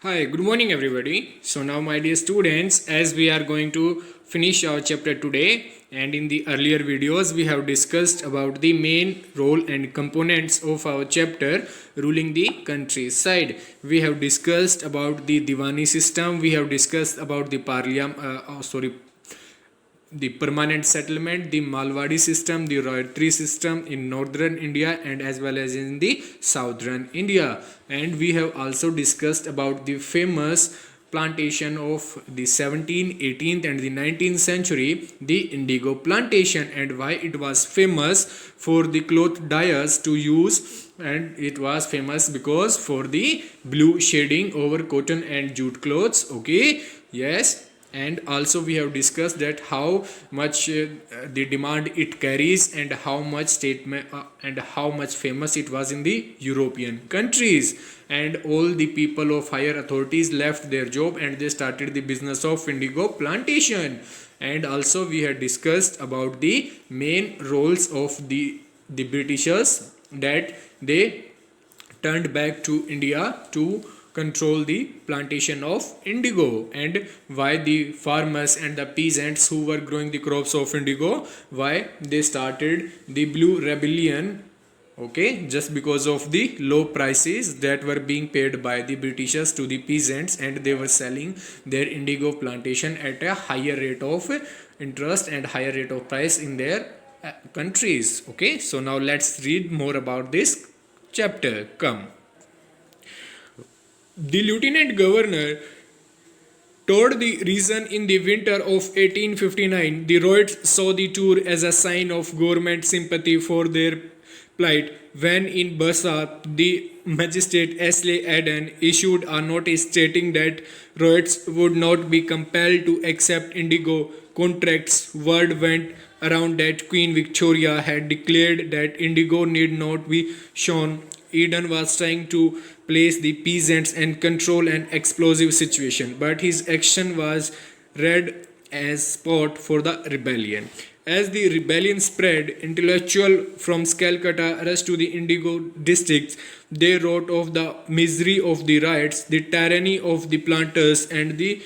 Hi, good morning everybody. So now my dear students, as we are going to finish our chapter today, and in the earlier videos we have discussed about the main role and components of our chapter ruling the countryside. We have discussed about the Diwani system, we have discussed about the the permanent settlement, the Malwadi system, the royalty system in northern India and as well as in the southern India. And we have also discussed about the famous plantation of the 17th, 18th and the 19th century, the indigo plantation, and why it was famous for the cloth dyers to use, and it was famous because for the blue shading over cotton and jute clothes. Okay, yes, and also we have discussed that how much the demand it carries and how much statement and how much famous it was in the European countries, and all the people of higher authorities left their job and they started the business of indigo plantation. And also we had discussed about the main roles of the Britishers, that they turned back to India to control the plantation of indigo, and why the farmers and the peasants who were growing the crops of indigo, why they started the blue rebellion. Okay, just because of the low prices that were being paid by the Britishers to the peasants, and they were selling their indigo plantation at a higher rate of interest and higher rate of price in their countries. Okay, so now let's read more about this chapter. Come. The lieutenant governor told the reason in the winter of 1859 the Riots saw the tour as a sign of government sympathy for their plight, when in Bursa the magistrate Ashley Aden issued a notice stating that Riots would not be compelled to accept indigo contracts. Word went around that Queen Victoria had declared that indigo need not be shown. Eden was trying to place the peasants and control an explosive situation, but his action was read as sport for the rebellion. As the rebellion spread, intellectuals from Calcutta rushed to the indigo districts. They wrote of the misery of the riots, the tyranny of the planters, and the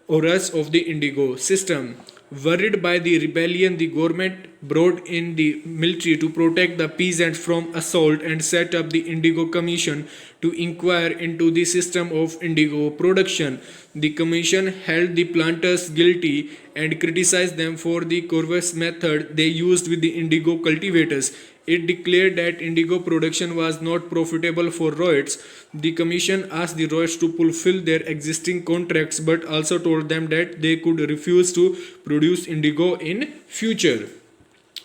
horrors of the indigo system. Worried by the rebellion, the government brought in the military to protect the peasants from assault and set up the Indigo Commission to inquire into the system of indigo production. The commission held the planters guilty and criticized them for the coercive method they used with the indigo cultivators. It declared that indigo production was not profitable for Riots. The commission asked the Riots to fulfill their existing contracts, but also told them that they could refuse to produce indigo in future.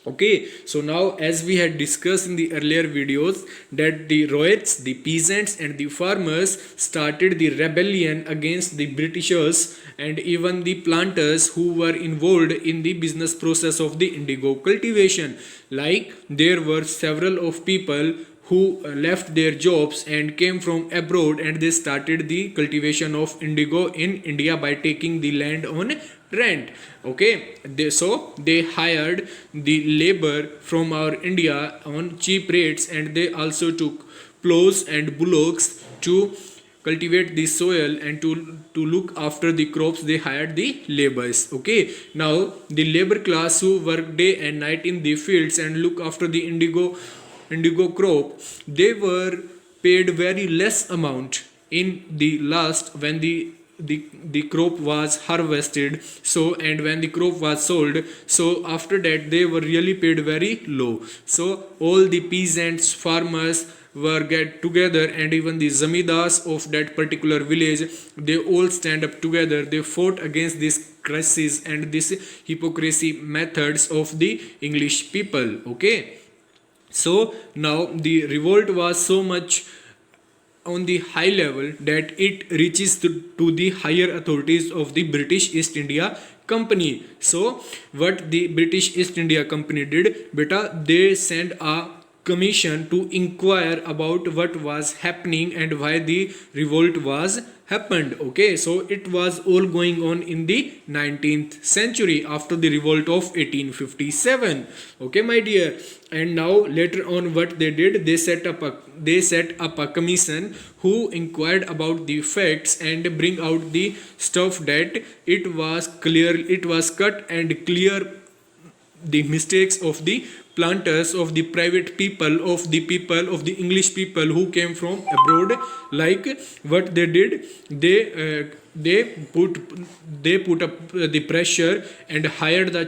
Okay, so now as we had discussed in the earlier videos, that the Riots, the peasants and the farmers started the rebellion against the Britishers and even the planters who were involved in the business process of the indigo cultivation. Like there were several of people who left their jobs and came from abroad, and they started the cultivation of indigo in India by taking the land on rent. Okay, they hired the labor from our India on cheap rates, and they also took plows and bullocks to cultivate the soil and to look after the crops. They hired the laborers. Okay, now the labor class who work day and night in the fields and look after the indigo crop, they were paid very less amount in the last when the crop was harvested, so and when the crop was sold, so after that they were really paid very low. So all the peasants, farmers were get together, and even the zamidars of that particular village, they all stand up together. They fought against this crisis and this hypocrisy methods of the English people. Okay, so now the revolt was so much on the high level that it reaches to the higher authorities of the British East India Company. So what the British East India Company did, beta, they sent a commission to inquire about what was happening and why the revolt was happened. Okay, so it was all going on in the 19th century after the revolt of 1857. Okay, my dear. And now later on what they did, they set up a commission who inquired about the facts and bring out the stuff that it was cut and clear the mistakes of the planters, of the private people, of the English people who came from abroad. Like what they did, they put up the pressure and hired the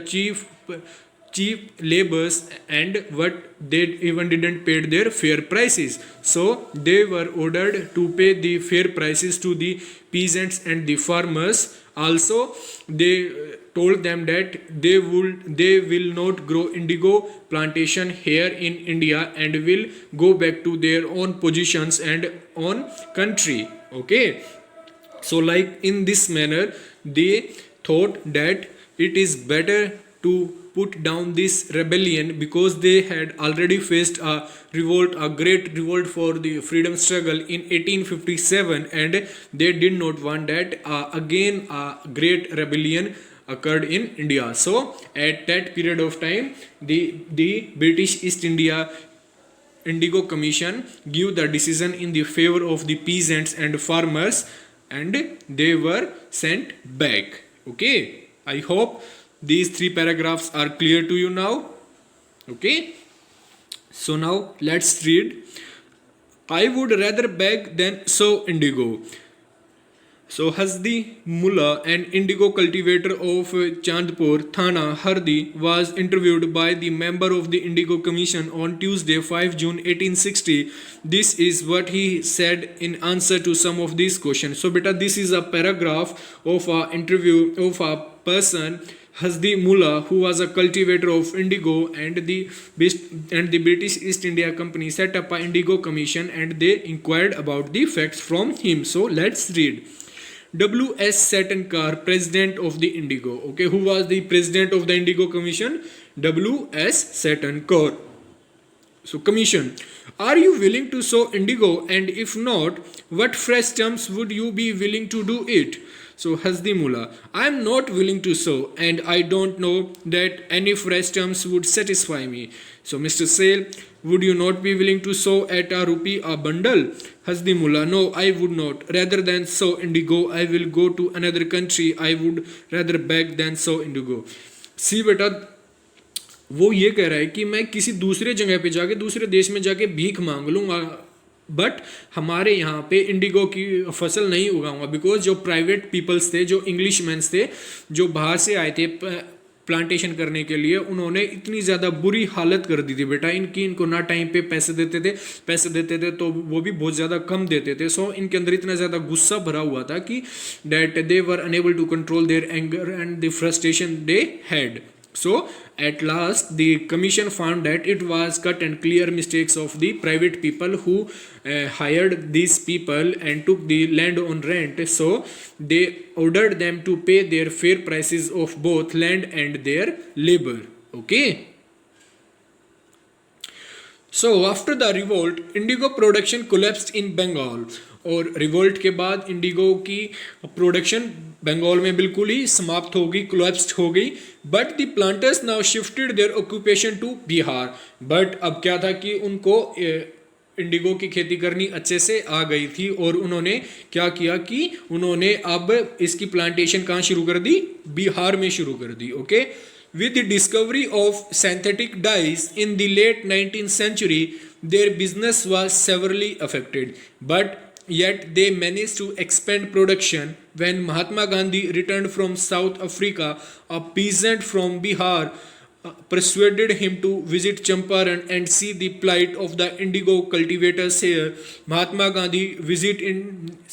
cheap laborers, and what they even didn't pay their fair prices. So they were ordered to pay the fair prices to the peasants and the farmers. Also, they told them that they will not grow indigo plantation here in India and will go back to their own positions and own country. Okay, so like in this manner they thought that it is better to put down this rebellion, because they had already faced a great revolt for the freedom struggle in 1857, and they did not want that again a great rebellion occurred in India. So at that period of time, the British East India Indigo Commission gave the decision in the favor of the peasants and farmers, and they were sent back. Okay, I hope these 3 paragraphs are clear to you now. Okay, so now let's read. I would rather beg than sow indigo. So Hasdi Mullah, an indigo cultivator of Chandpur, Thana, Hardi, was interviewed by the member of the Indigo Commission on Tuesday, 5 June 1860. This is what he said in answer to some of these questions. So beta, this is a paragraph of an interview of a person, Hasdi Mullah, who was a cultivator of indigo, and the British East India Company set up an indigo commission and they inquired about the facts from him. So let's read. W.S. Satankar, president of the Indigo. Okay, who was the president of the Indigo Commission? W.S. Satankar. So commission, are you willing to sow indigo, and if not, what fresh terms would you be willing to do it? So Hasdi Mullah, I am not willing to sow, and I don't know that any fresh terms would satisfy me. So Mr. Sale, would you not be willing to sow at a rupee a bundle? Hasdi Mullah, no, I would not. Rather than sow indigo, I will go to another country. I would rather beg than sow indigo. See beta, वो ये कह रहा है कि मैं किसी दूसरे जगह पे जाके, दूसरे देश में जाके भीख मांग लूँगा, बट हमारे यहाँ पे इंडिगो की फसल नहीं उगाऊंगा, बिकॉज जो प्राइवेट पीपल्स थे, जो इंग्लिश मैन्स थे, जो बाहर से आए थे प्लांटेशन करने के लिए, उन्होंने इतनी ज़्यादा बुरी हालत कर दी थी बेटा इनको ना टाइम पे पैसे देते थे तो वो भी बहुत ज़्यादा कम देते थे. सो इनके अंदर इतना ज़्यादा गुस्सा भरा हुआ था कि that they were unable to control their anger and the frustration they had. So at last the commission found that it was cut and clear mistakes of the private people who hired these people and took the land on rent. So they ordered them to pay their fair prices of both land and their labor. Okay. So after the revolt, indigo production collapsed in Bengal. और revolt के बाद Indigo की production Bengal में बिल्कुल ही समाप्त हो गई, collapsed हो गई. But the planters now shifted their occupation to Bihar. But अब क्या था कि उनको इंडिगो की खेती करनी अच्छे से आ गई थी और उन्होंने क्या किया कि उन्होंने अब इसकी प्लांटेशन कहाँ शुरू कर दी? बिहार में शुरू कर दी. Okay. With the discovery of synthetic dyes in the late 19th century, their business was severely affected. But yet they managed to expand production. When Mahatma Gandhi returned from South Africa, a peasant from Bihar persuaded him to visit Champaran and see the plight of the indigo cultivators here. Mahatma Gandhi visit in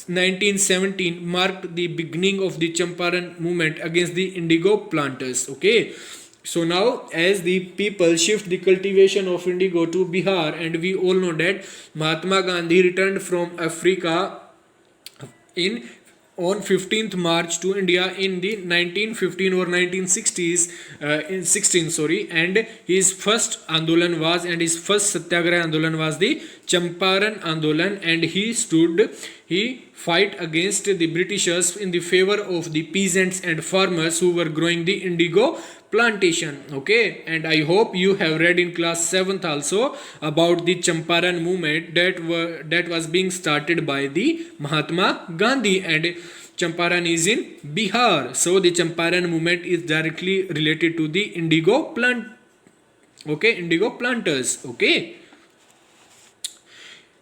1917 marked the beginning of the Champaran movement against the indigo planters. Okay. So now as the people shift the cultivation of indigo to Bihar, and we all know that Mahatma Gandhi returned from Africa in on 15th March to India in the 1915 or 1960s, in 16, sorry, and his first Andolan was, and his first Satyagraha Andolan was the Champaran Andolan, and he fight against the Britishers in the favor of the peasants and farmers who were growing the indigo plantation. Okay, and I hope you have read in class 7th also about the Champaran movement that was being started by the Mahatma Gandhi, and Champaran is in Bihar. So the Champaran movement is directly related to the indigo plant. Okay, indigo planters. Okay.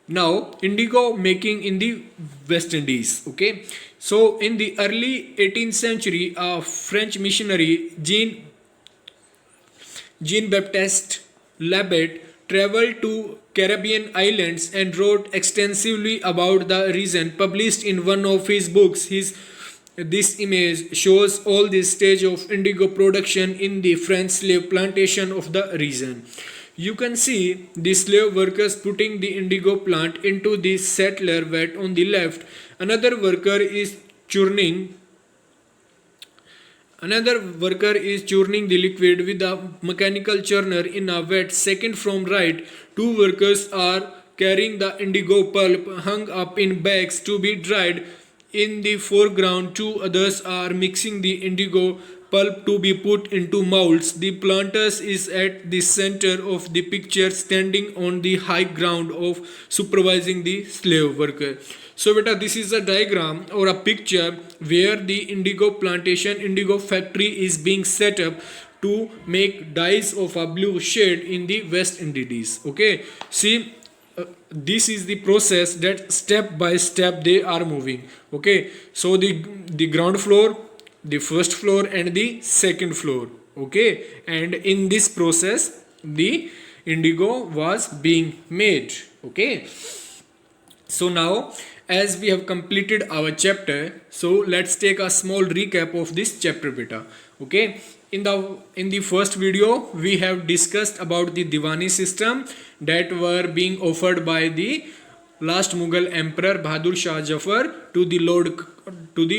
Now indigo making in the West Indies. Okay, so in the early 18th century, a French missionary Jean Baptiste Labette traveled to Caribbean islands and wrote extensively about the region. Published in one of his books, this image shows all the stage of indigo production in the French slave plantation of the region. You can see the slave workers putting the indigo plant into the settler vat on the left. Another worker is churning the liquid with a mechanical churner in a vat. Second from right, two workers are carrying the indigo pulp hung up in bags to be dried. In the foreground, two others are mixing the indigo pulp to be put into molds. The planters is at the center of the picture, standing on the high ground of supervising the slave worker. So beta, this is a diagram or a picture where the indigo plantation, indigo factory is being set up to make dyes of a blue shade in the West Indies. Okay, see, this is the process that step by step they are moving. Okay, so the ground floor, the first floor and the second floor. Okay, and in this process the indigo was being made. Okay, so now as we have completed our chapter, so let's take a small recap of this chapter beta. Okay, in the first video we have discussed about the Diwani system that were being offered by the last Mughal emperor Bahadur Shah Jafar to the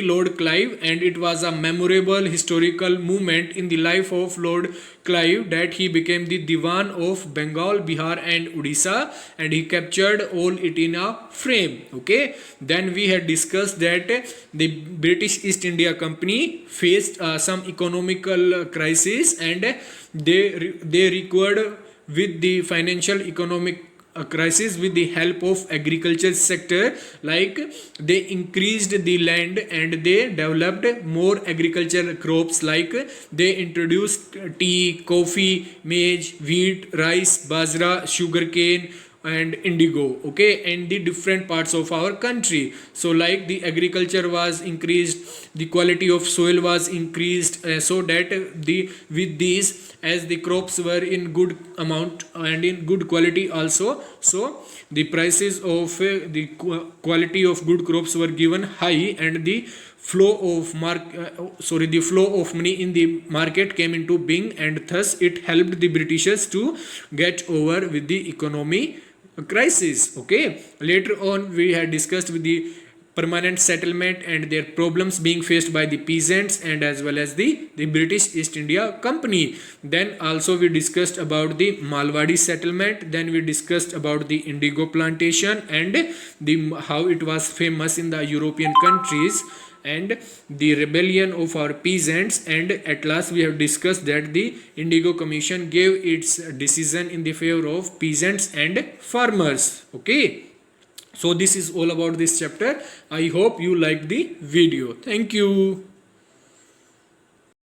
Lord Clive, and it was a memorable historical moment in the life of Lord Clive that he became the Diwan of Bengal, Bihar and Odisha, and he captured all it in a frame. Okay, then we had discussed that the British East India Company faced some economical crisis, and they required with the financial economic crisis with the help of agriculture sector, like they increased the land and they developed more agricultural crops, like they introduced tea, coffee, maize, wheat, rice, bajra, sugarcane and indigo. Okay, and the different parts of our country. So like the agriculture was increased, the quality of soil was increased, so that with these, as the crops were in good amount and in good quality also, so the prices of the quality of good crops were given high, and the flow of money in the market came into being, and thus it helped the Britishers to get over with the economy crisis. Okay, later on we had discussed with the permanent settlement and their problems being faced by the peasants and as well as the British East India Company. Then also we discussed about the Malwadi settlement. Then we discussed about the indigo plantation and how it was famous in the European countries, and the rebellion of our peasants, and at last we have discussed that the Indigo Commission gave its decision in the favor of peasants and farmers. Okay, so this is all about this chapter. I hope you liked the video. Thank you.